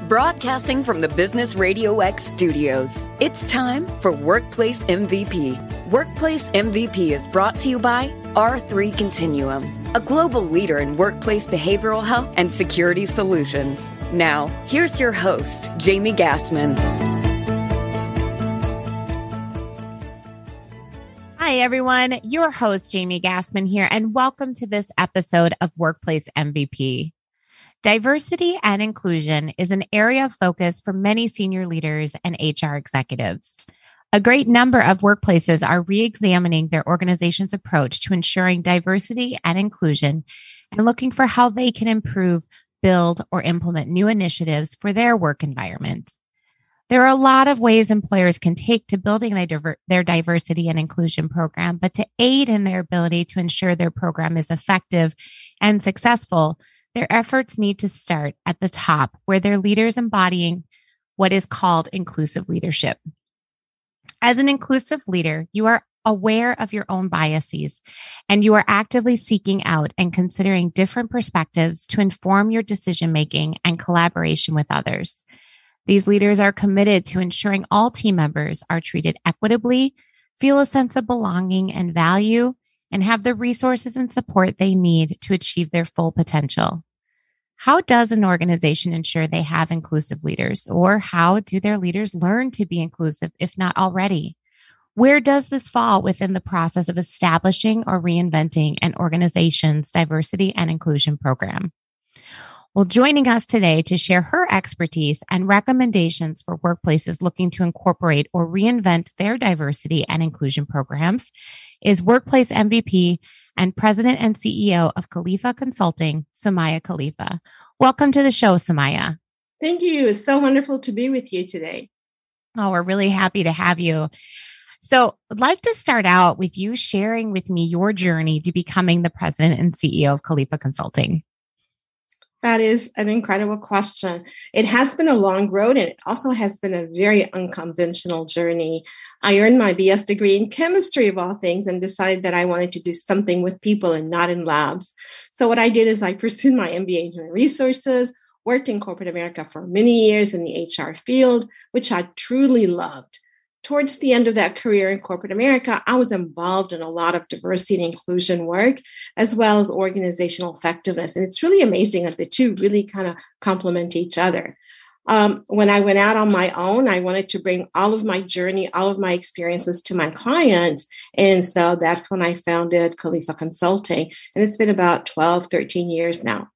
Broadcasting from the Business RadioX studios, it's time for Workplace MVP. Workplace MVP is brought to you by R3 Continuum, a global leader in workplace behavioral health and security solutions. Now, here's your host, Jamie Gassmann. Hi, everyone. Your host, Jamie Gassmann here, and welcome to this episode of Workplace MVP. Diversity and inclusion is an area of focus for many senior leaders and HR executives. A great number of workplaces are re-examining their organization's approach to ensuring diversity and inclusion and looking for how they can improve, build, or implement new initiatives for their work environment. There are a lot of ways employers can take to building their diversity and inclusion program, but to aid in their ability to ensure their program is effective and successful, their efforts need to start at the top, where their leaders embodying what is called inclusive leadership. As an inclusive leader, you are aware of your own biases, and you are actively seeking out and considering different perspectives to inform your decision-making and collaboration with others. These leaders are committed to ensuring all team members are treated equitably, feel a sense of belonging and value, and have the resources and support they need to achieve their full potential. How does an organization ensure they have inclusive leaders, or how do their leaders learn to be inclusive if not already? Where does this fall within the process of establishing or reinventing an organization's diversity and inclusion program? Well, joining us today to share her expertise and recommendations for workplaces looking to incorporate or reinvent their diversity and inclusion programs is Workplace MVP and President and CEO of Khalifa Consulting, Soumaya Khalifa. Welcome to the show, Soumaya. Thank you. It's so wonderful to be with you today. Oh, we're really happy to have you. So I'd like to start out with you sharing with me your journey to becoming the President and CEO of Khalifa Consulting. That is an incredible question. It has been a long road, and it also has been a very unconventional journey. I earned my BS degree in chemistry, of all things, and decided that I wanted to do something with people and not in labs. So what I did is I pursued my MBA in human resources, worked in corporate America for many years in the HR field, which I truly loved. Towards the end of that career in corporate America, I was involved in a lot of diversity and inclusion work, as well as organizational effectiveness. And it's really amazing that the two really kind of complement each other. When I went out on my own, I wanted to bring all of my journey, all of my experiences to my clients. And so that's when I founded Khalifa Consulting. And it's been about 12, 13 years now.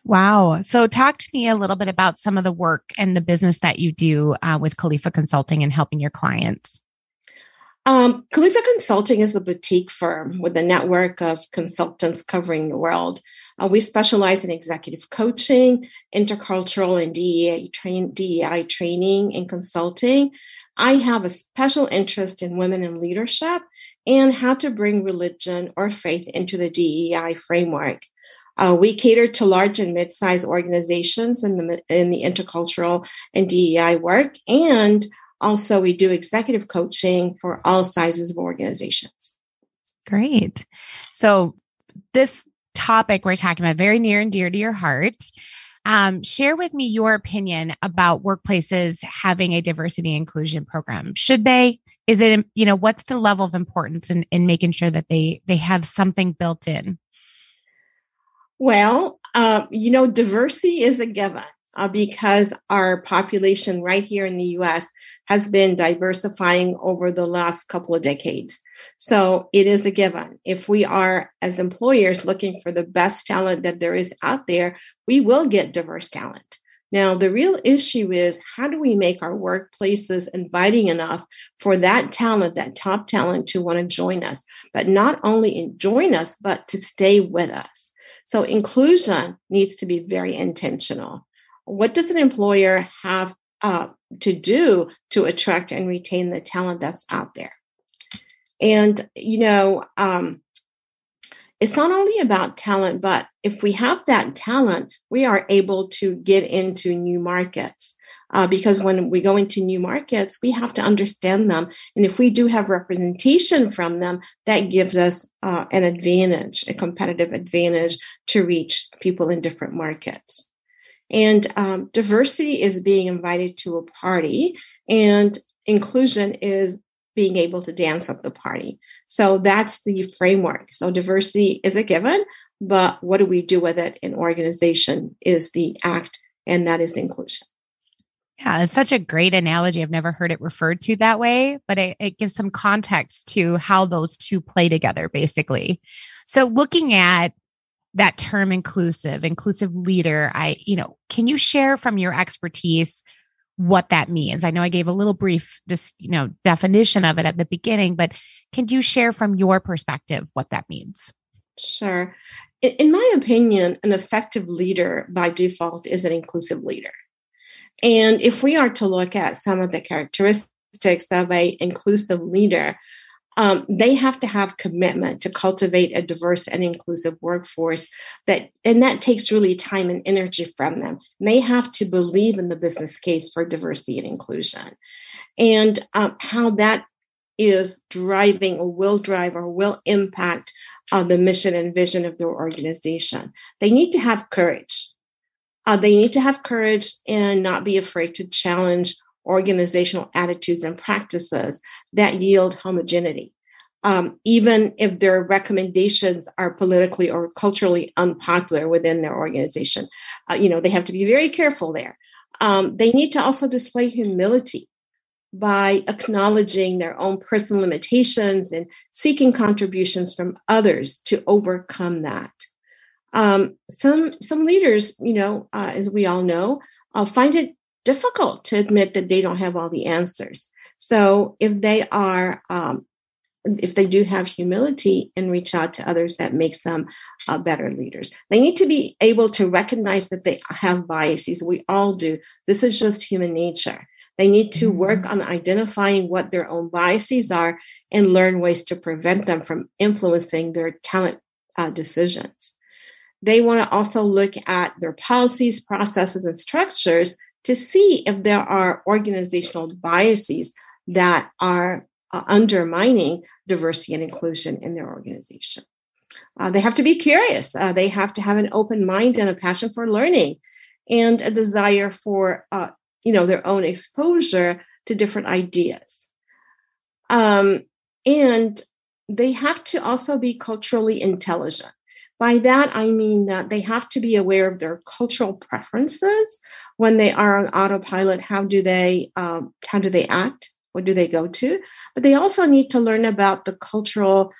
Wow. So talk to me a little bit about some of the work and the business that you do with Khalifa Consulting and helping your clients. Khalifa Consulting is a boutique firm with a network of consultants covering the world. We specialize in executive coaching, intercultural and DEI training and consulting. I have a special interest in women in leadership and how to bring religion or faith into the DEI framework. We cater to large and mid-sized organizations in the intercultural and DEI work, and also we do executive coaching for all sizes of organizations. Great. So this topic we're talking about, very near and dear to your heart. Share with me your opinion about workplaces having a diversity and inclusion program. Should they? Is it, what's the level of importance in making sure that they have something built in? Well, diversity is a given because our population right here in the U.S. has been diversifying over the last couple of decades. So it is a given. If we are, as employers, looking for the best talent that there is out there, we will get diverse talent. Now, the real issue is how do we make our workplaces inviting enough for that talent, that top talent, to want to join us, but not only join us, but to stay with us. So inclusion needs to be very intentional. What does an employer have to do to attract and retain the talent that's out there? And, it's not only about talent, but if we have that talent, we are able to get into new markets. Because when we go into new markets, we have to understand them. And if we do have representation from them, that gives us an advantage, a competitive advantage to reach people in different markets. And diversity is being invited to a party, and inclusion is being able to dance at the party. So that's the framework. So diversity is a given, but what do we do with it in organization is the act, and that is inclusion. Yeah, it's such a great analogy. I've never heard it referred to that way, but it gives some context to how those two play together, basically. So looking at that term inclusive leader, can you share from your expertise what that means? I know I gave a little brief, definition of it at the beginning, but can you share from your perspective what that means? Sure. In my opinion, an effective leader by default is an inclusive leader. And if we are to look at some of the characteristics of an inclusive leader, they have to have commitment to cultivate a diverse and inclusive workforce and that takes really time and energy from them. And they have to believe in the business case for diversity and inclusion, and how that is driving or will drive or will impact the mission and vision of their organization. They need to have courage. They need to have courage and not be afraid to challenge organizational attitudes and practices that yield homogeneity. Even if their recommendations are politically or culturally unpopular within their organization, they have to be very careful there. They need to also display humility by acknowledging their own personal limitations and seeking contributions from others to overcome that. Some leaders, as we all know, find it difficult to admit that they don't have all the answers. So if they do have humility and reach out to others, that makes them better leaders. They need to be able to recognize that they have biases. We all do. This is just human nature. They need to work on identifying what their own biases are and learn ways to prevent them from influencing their talent decisions. They want to also look at their policies, processes, and structures to see if there are organizational biases that are undermining diversity and inclusion in their organization. They have to be curious. They have to have an open mind and a passion for learning and a desire for, their own exposure to different ideas. And they have to also be culturally intelligent. By that, I mean that they have to be aware of their cultural preferences when they are on autopilot. How do they act? What do they go to? But they also need to learn about the cultural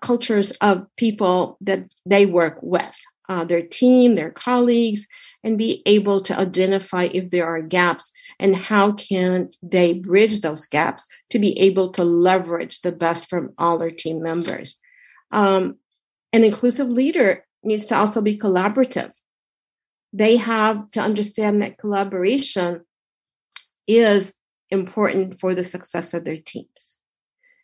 cultures of people that they work with, their team, their colleagues, and be able to identify if there are gaps and how can they bridge those gaps to be able to leverage the best from all their team members. An inclusive leader needs to also be collaborative. They have to understand that collaboration is important for the success of their teams.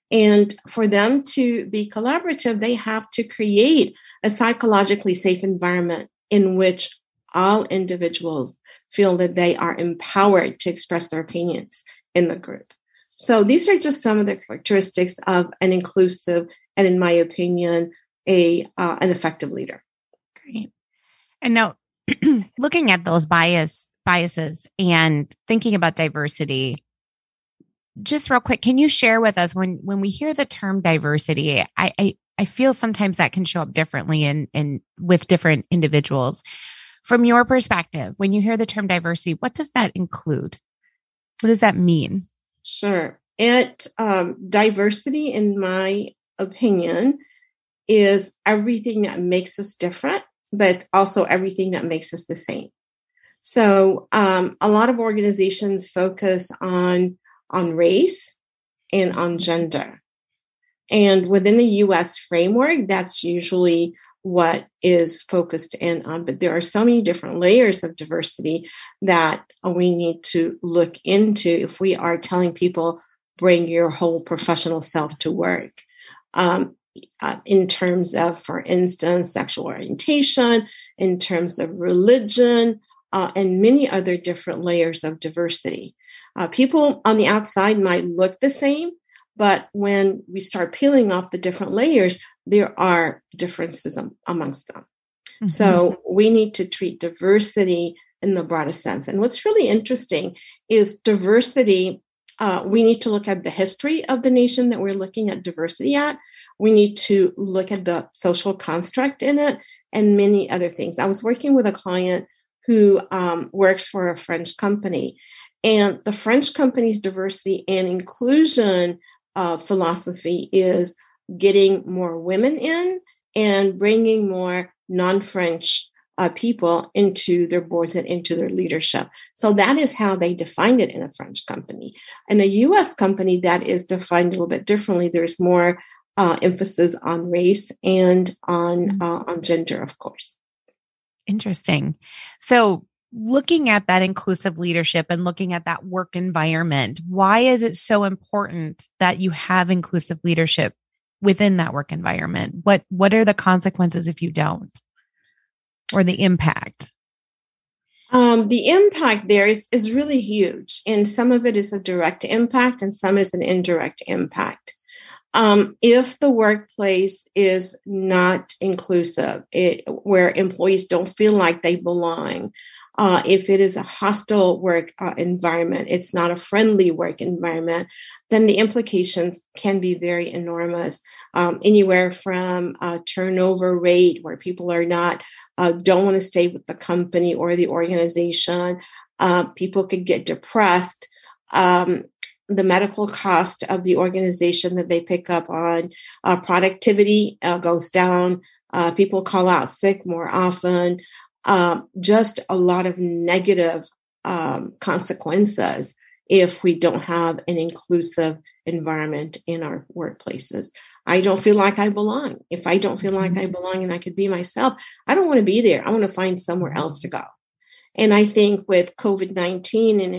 And for them to be collaborative, they have to create a psychologically safe environment in which all individuals feel that they are empowered to express their opinions in the group. So these are just some of the characteristics of an inclusive and, in my opinion, an effective leader. Great. And now, looking at those biases and thinking about diversity, just real quick, can you share with us when we hear the term diversity? I feel sometimes that can show up differently in with different individuals. From your perspective, when you hear the term diversity, what does that include? What does that mean? Sure. Diversity, in my opinion, is everything that makes us different, but also everything that makes us the same. So a lot of organizations focus on race and on gender. And within the U.S. framework, that's usually what is focused in on. But there are so many different layers of diversity that we need to look into if we are telling people, bring your whole professional self to work. In terms of, for instance, sexual orientation, in terms of religion, and many other different layers of diversity. People on the outside might look the same, but when we start peeling off the different layers, there are differences amongst them. Mm-hmm. So we need to treat diversity in the broadest sense. And what's really interesting is diversity. We need to look at the history of the nation that we're looking at diversity at. We need to look at the social construct in it and many other things. I was working with a client who works for a French company, and the French company's diversity and inclusion philosophy is getting more women in and bringing more non-French people into their boards and into their leadership. So that is how they defined it in a French company. In a U.S. company, that is defined a little bit differently. There's more emphasis on race and on gender, of course. Interesting. So looking at that inclusive leadership and looking at that work environment, why is it so important that you have inclusive leadership within that work environment? What are the consequences if you don't? Or the impact? The impact there is really huge. And some of it is a direct impact and some is an indirect impact. If the workplace is not inclusive, where employees don't feel like they belong, if it is a hostile work environment, it's not a friendly work environment, then the implications can be very enormous. Anywhere from turnover rate, where people are don't want to stay with the company or the organization. People could get depressed. The medical cost of the organization that they pick up on, productivity goes down. People call out sick more often. Just a lot of negative consequences if we don't have an inclusive environment in our workplaces. I don't feel like I belong. If I don't feel like I belong and I could be myself, I don't want to be there. I want to find somewhere else to go. And I think with COVID-19, and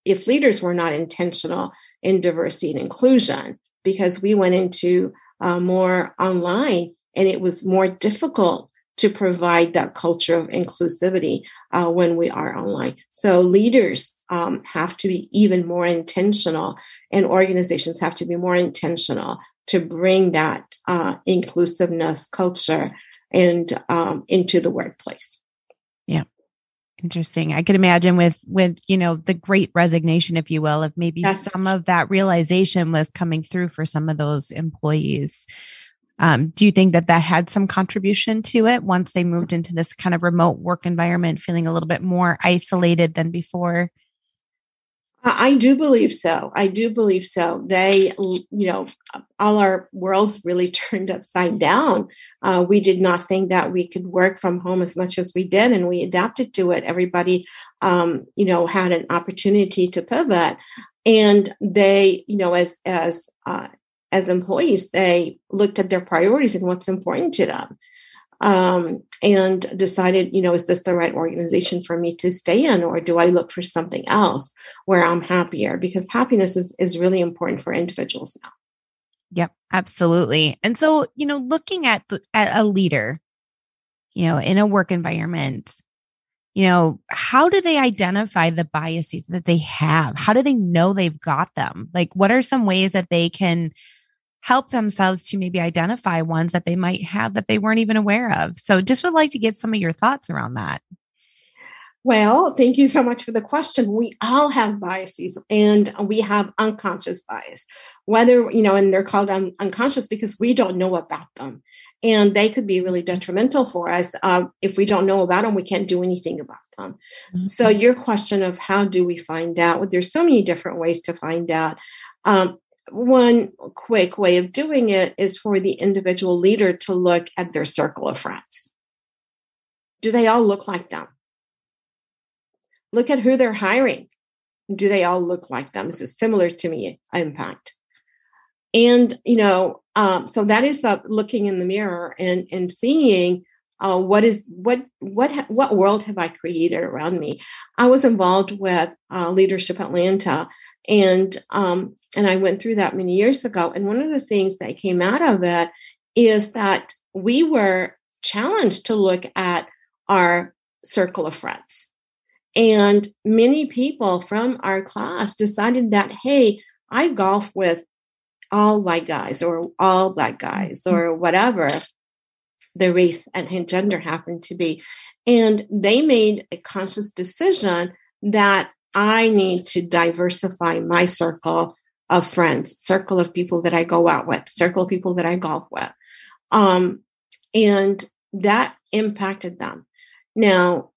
if leaders were not intentional in diversity and inclusion, because we went into more online and it was more difficult to provide that culture of inclusivity when we are online. So leaders have to be even more intentional, and organizations have to be more intentional to bring that inclusiveness culture and into the workplace. Yeah. Interesting. I could imagine with the great resignation, if you will, if maybe some of that realization was coming through for some of those employees. Do you think that had some contribution to it once they moved into this kind of remote work environment, feeling a little bit more isolated than before? I do believe so. They, all our worlds really turned upside down. We did not think that we could work from home as much as we did, and we adapted to it. Everybody, had an opportunity to pivot, and they, as employees, they looked at their priorities and what's important to them. And decided, is this the right organization for me to stay in, or do I look for something else where I'm happier? Because happiness is really important for individuals now. Yep, absolutely. And so, looking at a leader, in a work environment, how do they identify the biases that they have? How do they know they've got them? Like, what are some ways that they can help themselves to maybe identify ones that they might have that they weren't even aware of? So just would like to get some of your thoughts around that. Well, thank you so much for the question. We all have biases, and we have unconscious bias, whether, and they're called unconscious because we don't know about them. And they could be really detrimental for us. If we don't know about them, we can't do anything about them. Mm-hmm. So your question of how do we find out? Well, there's so many different ways to find out. One quick way of doing it is for the individual leader to look at their circle of friends. Do they all look like them? Look at who they're hiring. Do they all look like them? Is it similar to me? Impact. And, so that is looking in the mirror and seeing what world have I created around me? I was involved with Leadership Atlanta. And I went through that many years ago. And one of the things that came out of it is that we were challenged to look at our circle of friends. And many people from our class decided that, hey, I golf with all white guys or all black guys or whatever. the race and gender happened to be. And they made a conscious decision that I need to diversify my circle of friends, circle of people that I go out with, circle of people that I golf with. And that impacted them. Now,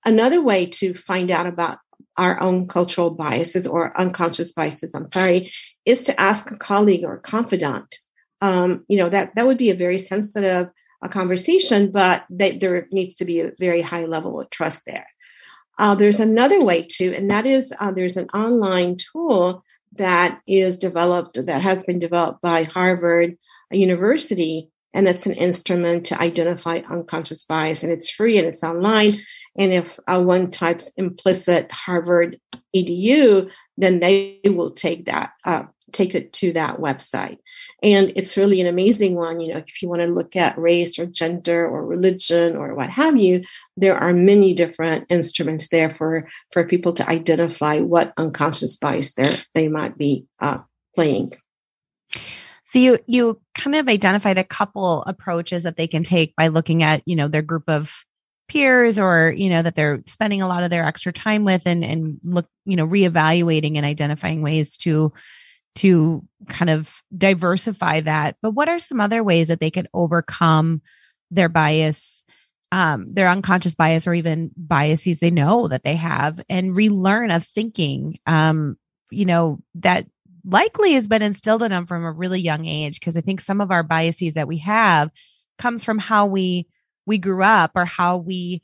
another way to find out about our own cultural biases or unconscious biases, is to ask a colleague or a confidant. That would be a very sensitive conversation, but there needs to be a very high level of trust there. There's another way too, and that is there's an online tool that has been developed by Harvard University, and that's an instrument to identify unconscious bias, and it's free and it's online. And if one types implicit Harvard EDU, then they will take it to that website. And it's really an amazing one. If you want to look at race or gender or religion or what have you, there are many different instruments there for people to identify what unconscious bias they might be playing. So you kind of identified a couple approaches that they can take by looking at, their group of peers or, that they're spending a lot of their extra time with and look, reevaluating and identifying ways to kind of diversify that. But what are some other ways that they could overcome their bias, their unconscious bias, or even biases they know that they have, and relearn a thinking, that likely has been instilled in them from a really young age? Because I think some of our biases that we have comes from how we grew up, or how we,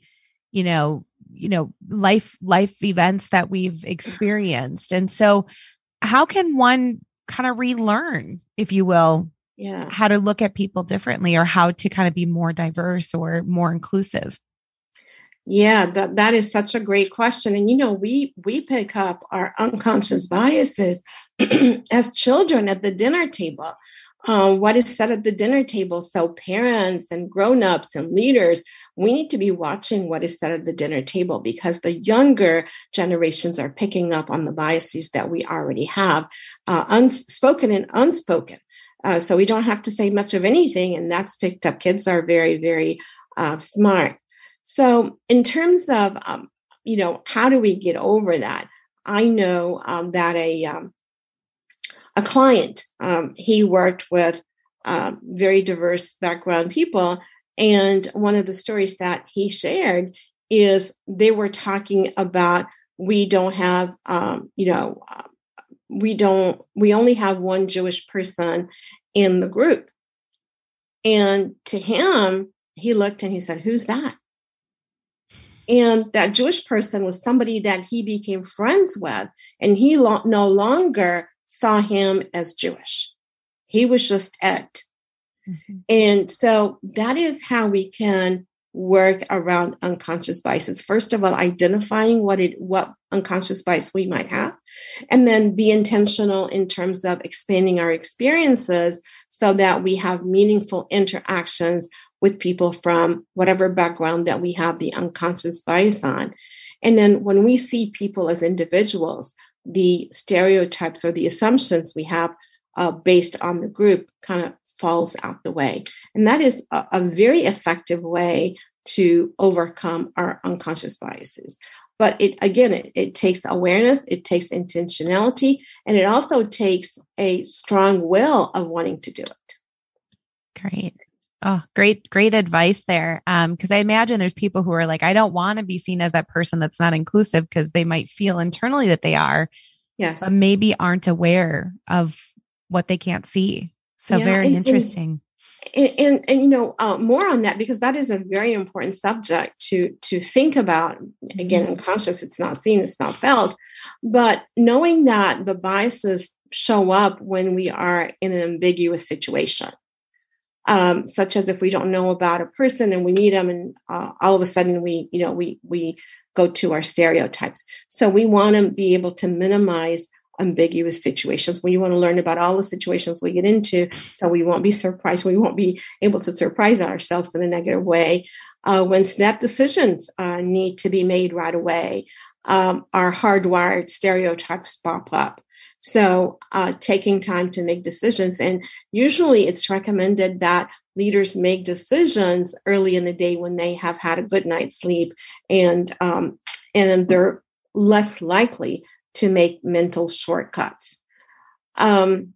life events that we've experienced. And so how can one kind of relearn, if you will, how to look at people differently, or how to kind of be more diverse or more inclusive? Yeah, that is such a great question. And, we pick up our unconscious biases as children at the dinner table. What is said at the dinner table. So parents and grownups and leaders, we need to be watching what is said at the dinner table, because the younger generations are picking up on the biases that we already have, unspoken and unspoken. So we don't have to say much of anything, and that's picked up. Kids are very, very smart. So in terms of, how do we get over that? I know that a client, he worked with very diverse background people. And one of the stories that he shared is they were talking about, we only have one Jewish person in the group. And to him, he looked and he said, "Who's that?" And that Jewish person was somebody that he became friends with, and he no longer saw him as Jewish. He was just Ed. Mm-hmm. And so that is how we can work around unconscious biases. First of all, identifying what unconscious bias we might have, and then be intentional in terms of expanding our experiences so that we have meaningful interactions with people from whatever background that we have the unconscious bias on. And then when we see people as individuals, the stereotypes or the assumptions we have based on the group kind of falls out the way. And that is a very effective way to overcome our unconscious biases. But it takes awareness, it takes intentionality, and it also takes a strong will of wanting to do it. Great. Oh, great advice there. Because I imagine there's people who are like, I don't want to be seen as that person that's not inclusive, because they might feel internally that they are, yes, but maybe aren't aware of what they can't see. So very interesting. And more on that, because that is a very important subject to think about. Again, unconscious, it's not seen, it's not felt, but knowing that the biases show up when we are in an ambiguous situation. Such as if we don't know about a person and we meet them, and all of a sudden we go to our stereotypes. So we want to be able to minimize ambiguous situations. We want to learn about all the situations we get into, so we won't be surprised. We won't be able to surprise ourselves in a negative way. When snap decisions need to be made right away, our hardwired stereotypes pop up. So taking time to make decisions. And usually it's recommended that leaders make decisions early in the day when they have had a good night's sleep, and they're less likely to make mental shortcuts. And,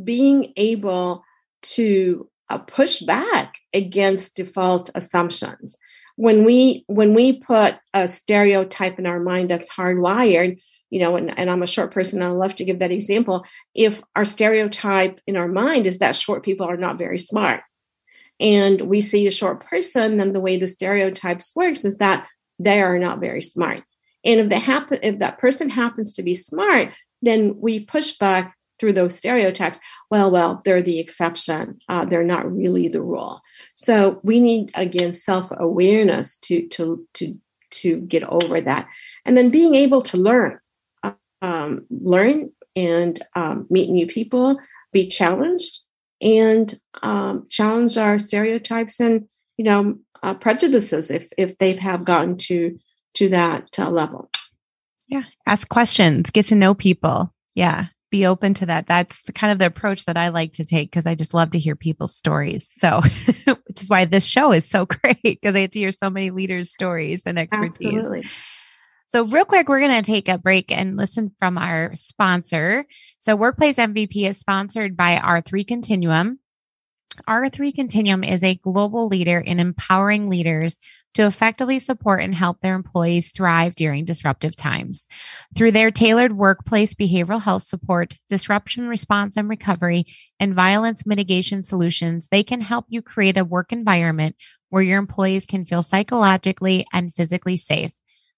being able to push back against default assumptions. When we put a stereotype in our mind that's hardwired, and I'm a short person, I love to give that example. If our stereotype in our mind is that short people are not very smart, and we see a short person, then the way the stereotypes works is that they are not very smart. And if that person happens to be smart, then we push back through those stereotypes. Well, they're the exception. They're not really the rule. So we need, again, self-awareness to get over that. And then being able to learn and meet new people, be challenged, and challenge our stereotypes and, prejudices if they have gotten to that level. Yeah. Ask questions, get to know people. Yeah. Be open to that. That's the kind of the approach that I like to take, because I just love to hear people's stories. So, which is why this show is so great, because I get to hear so many leaders' stories and expertise. Absolutely. So real quick, we're going to take a break and listen from our sponsor. So Workplace MVP is sponsored by R3 Continuum. R3 Continuum is a global leader in empowering leaders to effectively support and help their employees thrive during disruptive times. Through their tailored workplace behavioral health support, disruption response and recovery, and violence mitigation solutions, they can help you create a work environment where your employees can feel psychologically and physically safe.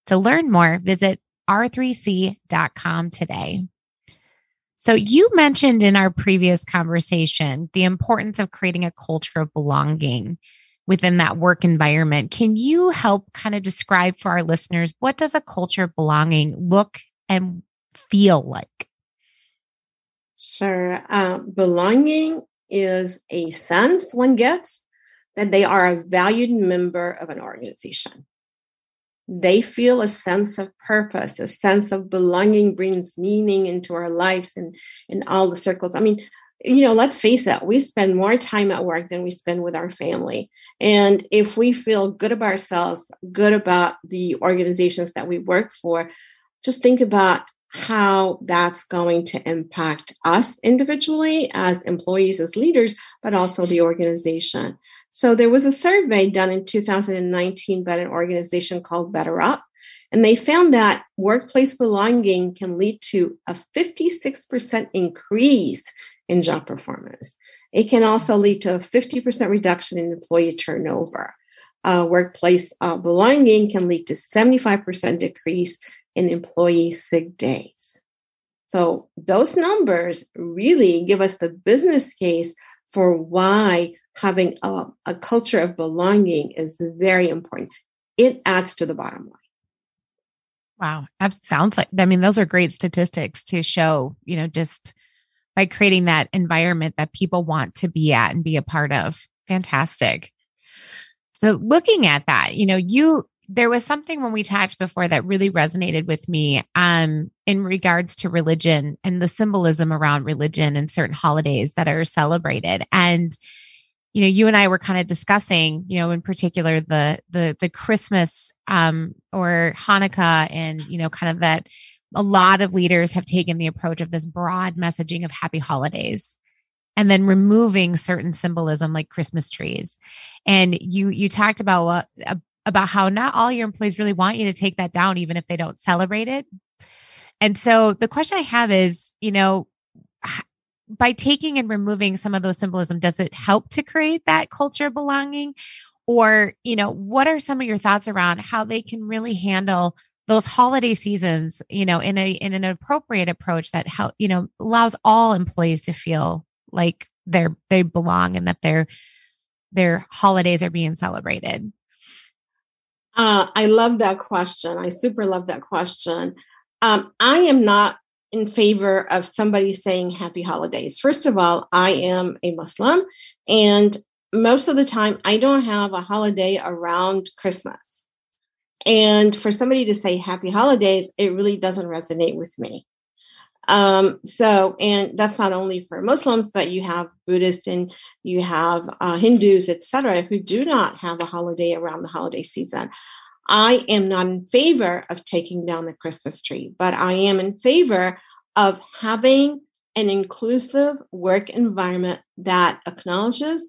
To learn more, visit r3c.com today. So you mentioned in our previous conversation the importance of creating a culture of belonging within that work environment. Can you help kind of describe for our listeners, what does a culture of belonging look and feel like? Sure. Belonging is a sense one gets that they are a valued member of an organization. They feel a sense of purpose, a sense of belonging brings meaning into our lives and in all the circles. I mean, let's face it, we spend more time at work than we spend with our family. And if we feel good about ourselves, good about the organizations that we work for, just think about how that's going to impact us individually as employees, as leaders, but also the organization. So there was a survey done in 2019 by an organization called Better Up, and they found that workplace belonging can lead to a 56% increase in job performance. It can also lead to a 50% reduction in employee turnover. Workplace belonging can lead to 75% decrease in employee sick days. So those numbers really give us the business case for why having a culture of belonging is very important. It adds to the bottom line. Wow. That sounds like, those are great statistics to show, just by creating that environment that people want to be at and be a part of. Fantastic. So looking at that, there was something when we talked before that really resonated with me in regards to religion and the symbolism around religion and certain holidays that are celebrated. And, you and I were kind of discussing, in particular, the Christmas or Hanukkah and, kind of that a lot of leaders have taken the approach of this broad messaging of happy holidays and then removing certain symbolism like Christmas trees. And you talked about how not all your employees really want you to take that down, even if they don't celebrate it. And so the question I have is, by taking and removing some of those symbolism, does it help to create that culture of belonging? Or, what are some of your thoughts around how they can really handle those holiday seasons, in an appropriate approach that allows all employees to feel like they belong and that their holidays are being celebrated? I love that question. I super love that question. I am not in favor of somebody saying happy holidays. First of all, I am a Muslim, and most of the time I don't have a holiday around Christmas. And for somebody to say happy holidays, it really doesn't resonate with me. And that's not only for Muslims, but you have Buddhists and you have Hindus, etc., who do not have a holiday around the holiday season. I am not in favor of taking down the Christmas tree, but I am in favor of having an inclusive work environment that acknowledges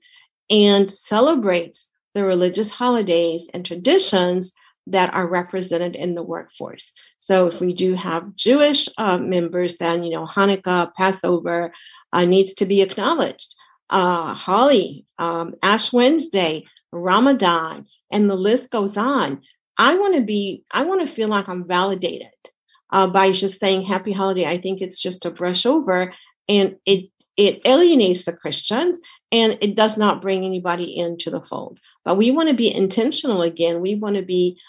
and celebrates the religious holidays and traditions that are represented in the workforce. So if we do have Jewish members, then, Hanukkah, Passover needs to be acknowledged. Holly, Ash Wednesday, Ramadan, and the list goes on. I want to feel like I'm validated by just saying happy holiday. I think it's just a brush over, and it alienates the Christians, and it does not bring anybody into the fold. But we want to be intentional again. We want to be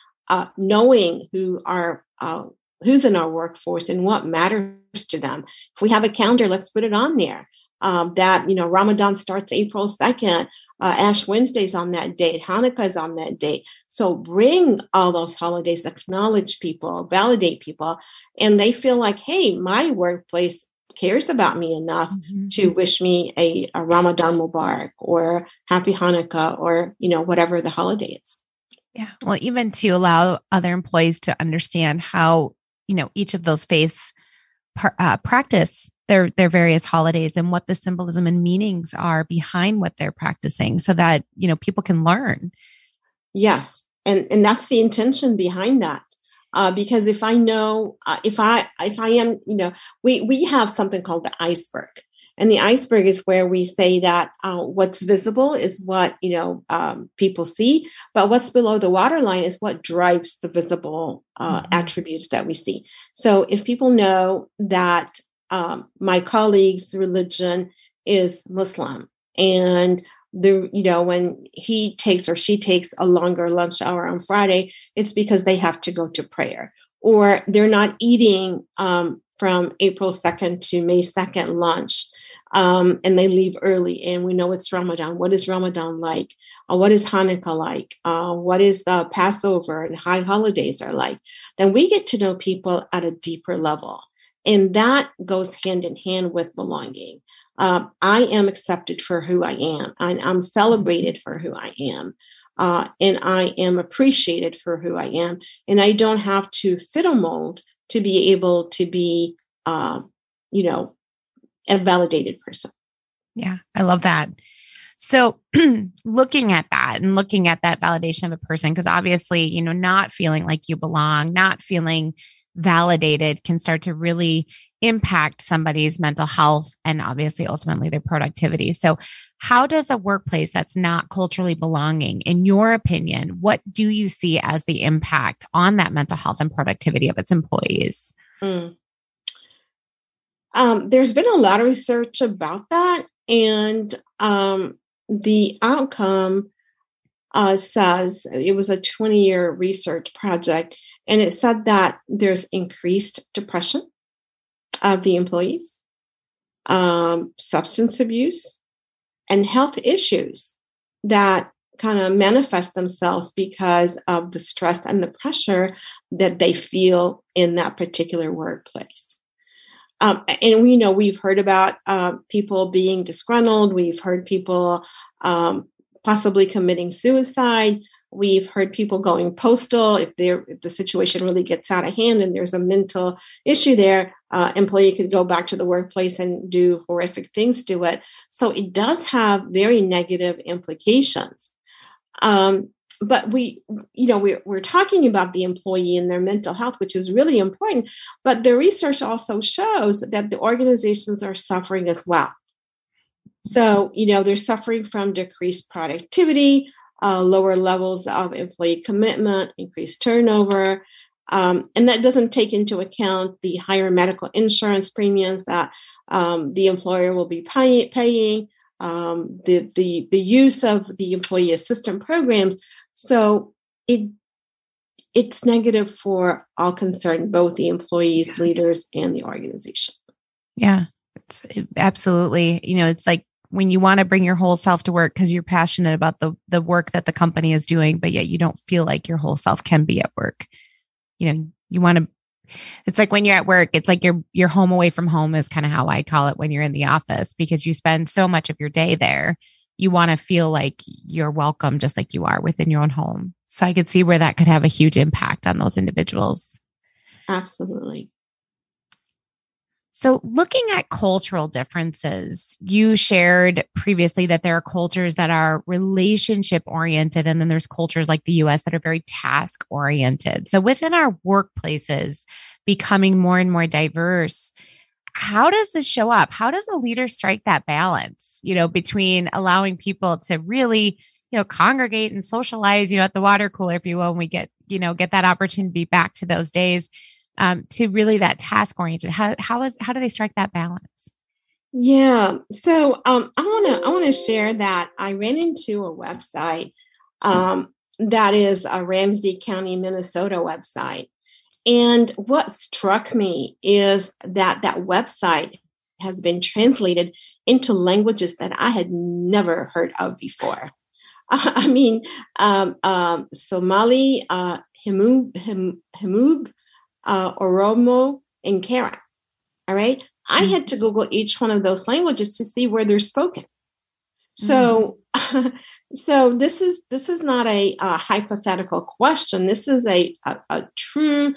knowing who's in our workforce and what matters to them. If we have a calendar, let's put it on there. Ramadan starts April 2nd. Ash Wednesday's on that date. Hanukkah's on that date. So bring all those holidays, acknowledge people, validate people, and they feel like, hey, my workplace cares about me enough to wish me a Ramadan Mubarak or Happy Hanukkah or, whatever the holiday is. Yeah. Well, even to allow other employees to understand how, each of those faiths practice their various holidays and what the symbolism and meanings are behind what they're practicing so that, people can learn. Yes. And that's the intention behind that. Because if I know, if I am, we have something called the iceberg. And the iceberg is where we say that what's visible is what, people see, but what's below the waterline is what drives the visible attributes that we see. So if people know that my colleague's religion is Muslim, and when he takes or she takes a longer lunch hour on Friday, it's because they have to go to prayer, or they're not eating from April 2nd to May 2nd lunch. And they leave early, and we know it's Ramadan. What is Ramadan like? What is Hanukkah like? What is the Passover and high holidays are like? Then we get to know people at a deeper level. And that goes hand in hand with belonging. I am accepted for who I am, and I'm celebrated for who I am. And I am appreciated for who I am. And I don't have to fit a mold to be able to be, a validated person. Yeah, I love that. So looking at that validation of a person, because obviously, not feeling like you belong, not feeling validated can start to really impact somebody's mental health and obviously ultimately their productivity. So how does a workplace that's not culturally belonging, in your opinion, what do you see as the impact on that mental health and productivity of its employees? There's been a lot of research about that, and the outcome says it was a 20-year research project, and it said that there's increased depression of the employees, substance abuse, and health issues that kind of manifest themselves because of the stress and the pressure that they feel in that particular workplace. And we know we've heard about people being disgruntled. We've heard people possibly committing suicide. We've heard people going postal if the situation really gets out of hand and there's a mental issue there. Employee could go back to the workplace and do horrific things to it. So it does have very negative implications. But we're talking about the employee and their mental health, which is really important. But the research also shows that the organizations are suffering as well. So, they're suffering from decreased productivity, lower levels of employee commitment, increased turnover. And that doesn't take into account the higher medical insurance premiums that the employer will be paying, the use of the employee assistance programs. So it's negative for all concerned, both the employees, leaders, and the organization. Yeah, it's absolutely. It's like when you want to bring your whole self to work because you're passionate about the work that the company is doing, but yet you don't feel like your whole self can be at work. You want to, it's like when you're at work, it's like your home away from home is kind of how I call it when you're in the office, because you spend so much of your day there. You want to feel like you're welcome just like you are within your own home. So I could see where that could have a huge impact on those individuals. Absolutely. So looking at cultural differences, you shared previously that there are cultures that are relationship oriented, and then there's cultures like the US that are very task oriented. So within our workplaces becoming more and more diverse, how does this show up? How does a leader strike that balance, between allowing people to really, congregate and socialize, at the water cooler, if you will, when we get that opportunity back to those days, to really that task oriented? How do they strike that balance? Yeah. So I want to share that I ran into a website that is a Ramsey County, Minnesota website. And what struck me is that website has been translated into languages that I had never heard of before. I mean, Somali, Himub, Oromo, and Karen. All right. I had to Google each one of those languages to see where they're spoken. So, so this is not a hypothetical question. This is a true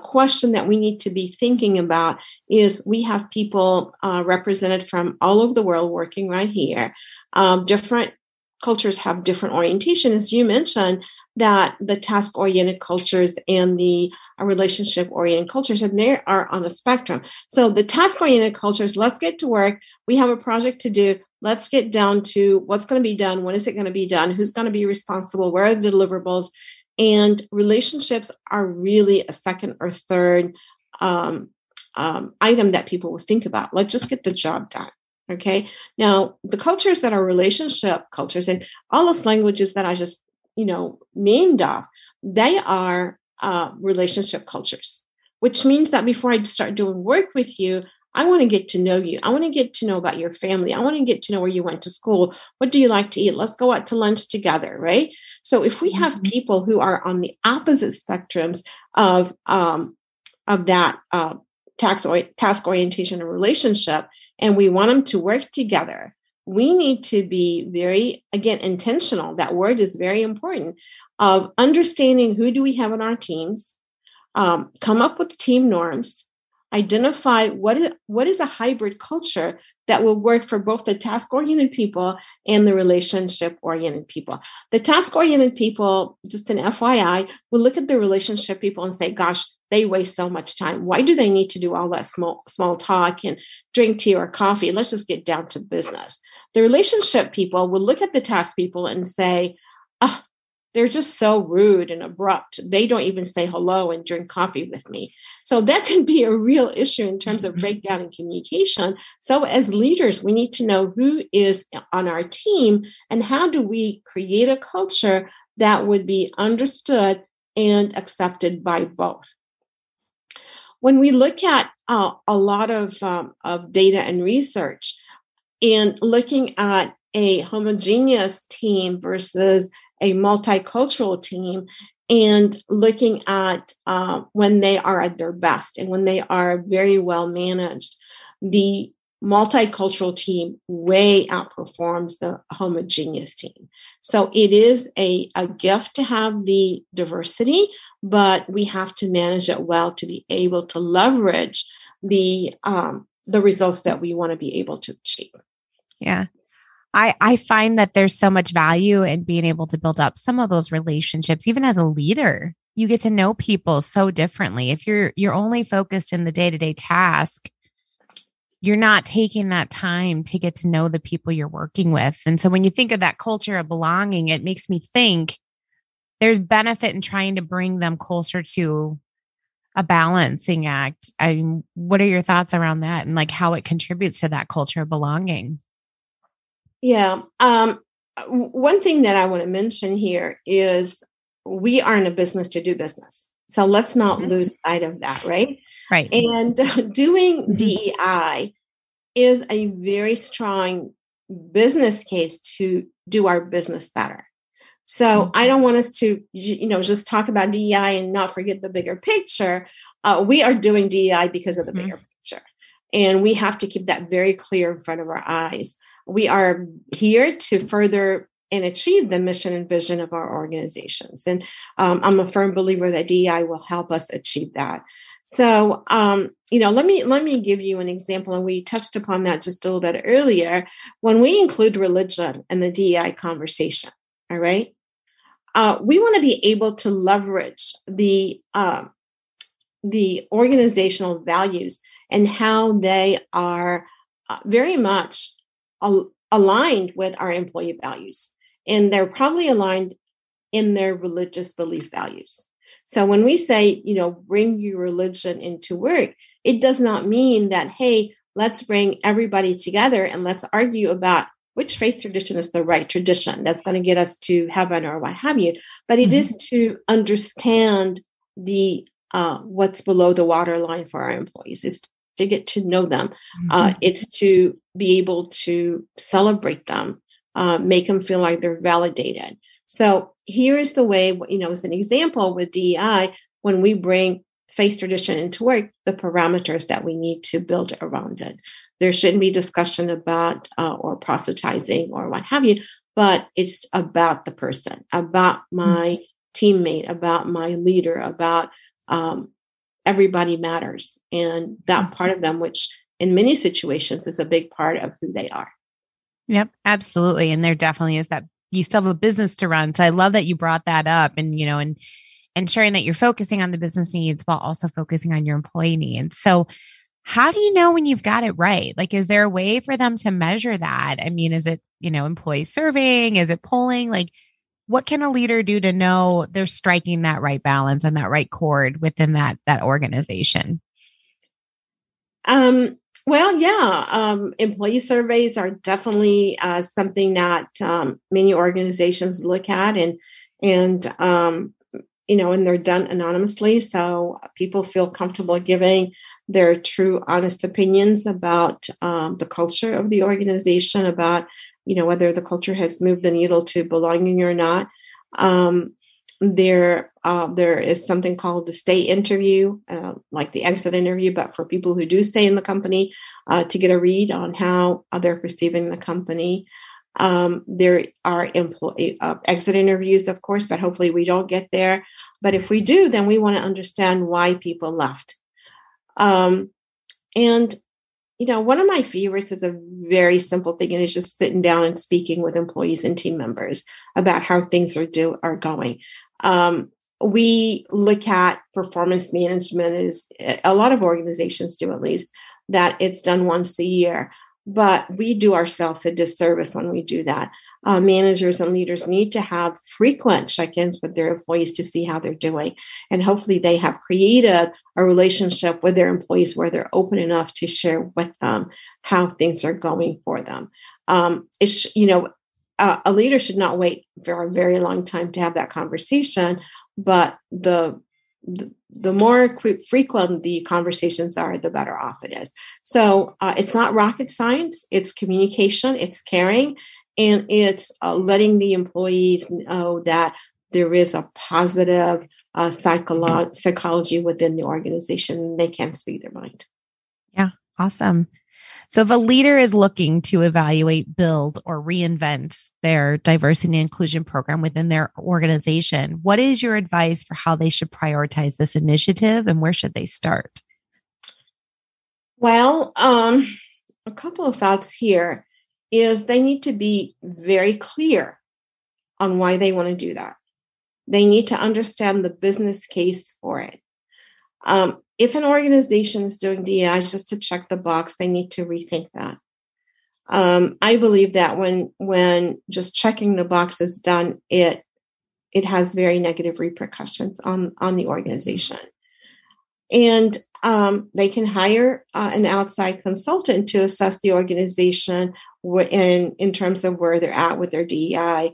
question that we need to be thinking about. Is we have people represented from all over the world working right here. Different cultures have different orientation, as you mentioned, that the task-oriented cultures and the relationship-oriented cultures, and they are on a spectrum. So the task-oriented cultures, let's get to work. We have a project to do. Let's get down to what's going to be done. When is it going to be done? Who's going to be responsible? Where are the deliverables? And relationships are really a second or third item that people will think about. Let's just get the job done. Okay. Now, the cultures that are relationship cultures and all those languages that I just, named off, they are relationship cultures, which means that before I start doing work with you, I want to get to know you. I want to get to know about your family. I want to get to know where you went to school. What do you like to eat? Let's go out to lunch together, right? So if we have people who are on the opposite spectrums of that task orientation and relationship, and we want them to work together, we need to be very, again, intentional. That word is very important, of understanding who do we have on our teams, come up with team norms, identify what is a hybrid culture that will work for both the task-oriented people and the relationship-oriented people. The task-oriented people, just an FYI, will look at the relationship people and say, gosh, they waste so much time. Why do they need to do all that small talk and drink tea or coffee? Let's just get down to business. The relationship people will look at the task people and say, they're just so rude and abrupt. They don't even say hello and drink coffee with me. So that can be a real issue in terms of breakdown in communication. So as leaders, we need to know who is on our team and how do we create a culture that would be understood and accepted by both. When we look at a lot of data and research and looking at a homogeneous team versus a multicultural team, and looking at when they are at their best and when they are very well managed, the multicultural team way outperforms the homogeneous team. So it is a gift to have the diversity, but we have to manage it well to be able to leverage the results that we want to be able to achieve. Yeah. I find that there's so much value in being able to build up some of those relationships. Even as a leader, you get to know people so differently. If you're only focused in the day-to-day task, you're not taking that time to get to know the people you're working with. And so when you think of that culture of belonging, it makes me think there's benefit in trying to bring them closer to a balancing act. What are your thoughts around that and like how it contributes to that culture of belonging? Yeah. One thing that I want to mention here is we are in a business to do business. So let's not lose sight of that, right? Right. And doing DEI is a very strong business case to do our business better. So I don't want us to, just talk about DEI and not forget the bigger picture. We are doing DEI because of the bigger picture. And we have to keep that very clear in front of our eyes. We are here to further and achieve the mission and vision of our organizations. And I'm a firm believer that DEI will help us achieve that. So, let me give you an example. And we touched upon that just a little bit earlier. When we include religion in the DEI conversation, all right, we want to be able to leverage the organizational values and how they are very much aligned with our employee values. And they're probably aligned in their religious belief values. So when we say, bring your religion into work, it does not mean that, hey, let's bring everybody together and let's argue about which faith tradition is the right tradition that's going to get us to heaven or what have you. But it is to understand the what's below the waterline for our employees. Is to get to know them. It's to be able to celebrate them, make them feel like they're validated. So here's the way, as an example with DEI, when we bring faith tradition into work, the parameters that we need to build around it. There shouldn't be discussion about or proselytizing or what have you, but it's about the person, about my teammate, about my leader, about everybody matters. And that part of them, which in many situations is a big part of who they are. Yep, absolutely. And there definitely is that you still have a business to run. So I love that you brought that up and, and ensuring that you're focusing on the business needs while also focusing on your employee needs. So how do you know when you've got it right? Like, is there a way for them to measure that? I mean, is it, employee surveying? Is it polling? Like, what can a leader do to know they're striking that right balance and that right chord within that organization? Employee surveys are definitely something that many organizations look at, and they're done anonymously, so people feel comfortable giving their true, honest opinions about the culture of the organization, about whether the culture has moved the needle to belonging or not. There is something called the stay interview, like the exit interview, but for people who do stay in the company to get a read on how they're perceiving the company. There are employee exit interviews, of course, but hopefully we don't get there. But if we do, then we want to understand why people left. One of my favorites is a very simple thing, and it's just sitting down and speaking with employees and team members about how things are going. We look at performance management, as a lot of organizations do, at least, that it's done once a year. But we do ourselves a disservice when we do that. Managers and leaders need to have frequent check-ins with their employees to see how they're doing. And hopefully they have created a relationship with their employees where they're open enough to share with them how things are going for them. A leader should not wait for a very long time to have that conversation, but the more frequent the conversations are, the better off it is. So it's not rocket science. It's communication. It's caring. And it's letting the employees know that there is a positive psychology within the organization. And they can speak their mind. Yeah, awesome. So if a leader is looking to evaluate, build, or reinvent their diversity and inclusion program within their organization, what is your advice for how they should prioritize this initiative and where should they start? Well, a couple of thoughts here is they need to be very clear on why they want to do that. They need to understand the business case for it. If an organization is doing DEI just to check the box, they need to rethink that. I believe that when just checking the box is done, it has very negative repercussions on the organization. And they can hire an outside consultant to assess the organization in terms of where they're at with their DEI.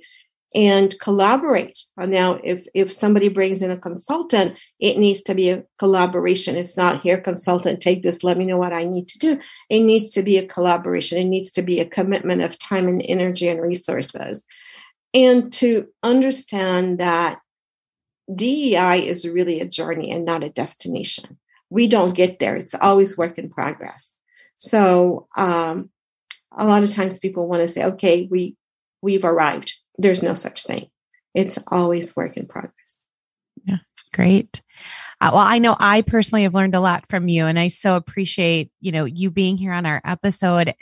and collaborate. Now, if somebody brings in a consultant, it needs to be a collaboration. It's not, here, consultant, take this, let me know what I need to do. It needs to be a collaboration. It needs to be a commitment of time and energy and resources. And to understand that DEI is really a journey and not a destination. We don't get there. It's always work in progress. So a lot of times people want to say, okay, we've arrived. There's no such thing. It's always work in progress. Yeah, great. Well, I know I personally have learned a lot from you, and I so appreciate, you being here on our episode.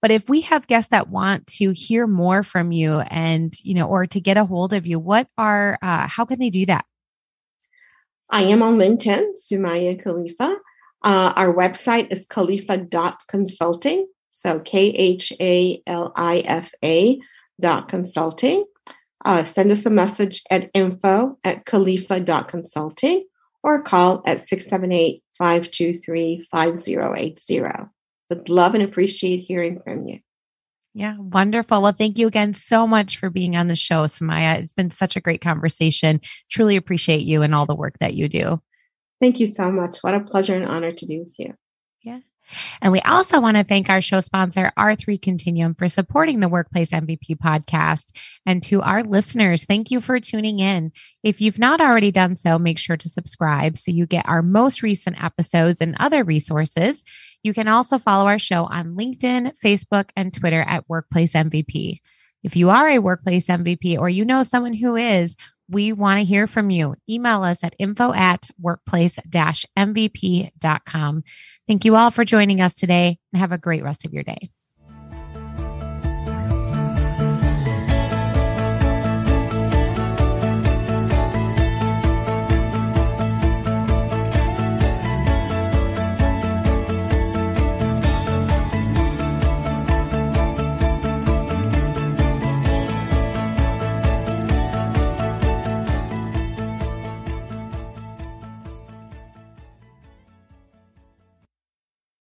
But if we have guests that want to hear more from you and, or to get a hold of you, how can they do that? I am on LinkedIn, Soumaya Khalifa. Our website is khalifa.consulting. So KHALIFA.consulting. Send us a message at info@khalifa.consulting or call at 678-523-5080. Would love and appreciate hearing from you. Yeah, wonderful. Well, thank you again so much for being on the show, Soumaya. It's been such a great conversation. Truly appreciate you and all the work that you do. Thank you so much. What a pleasure and honor to be with you. Yeah. And we also want to thank our show sponsor, R3 Continuum, for supporting the Workplace MVP podcast. And to our listeners, thank you for tuning in. If you've not already done so, make sure to subscribe so you get our most recent episodes and other resources. You can also follow our show on LinkedIn, Facebook, and Twitter at Workplace MVP. If you are a Workplace MVP or you know someone who is, we want to hear from you. Email us at info@workplace-mvp.com. Thank you all for joining us today and have a great rest of your day.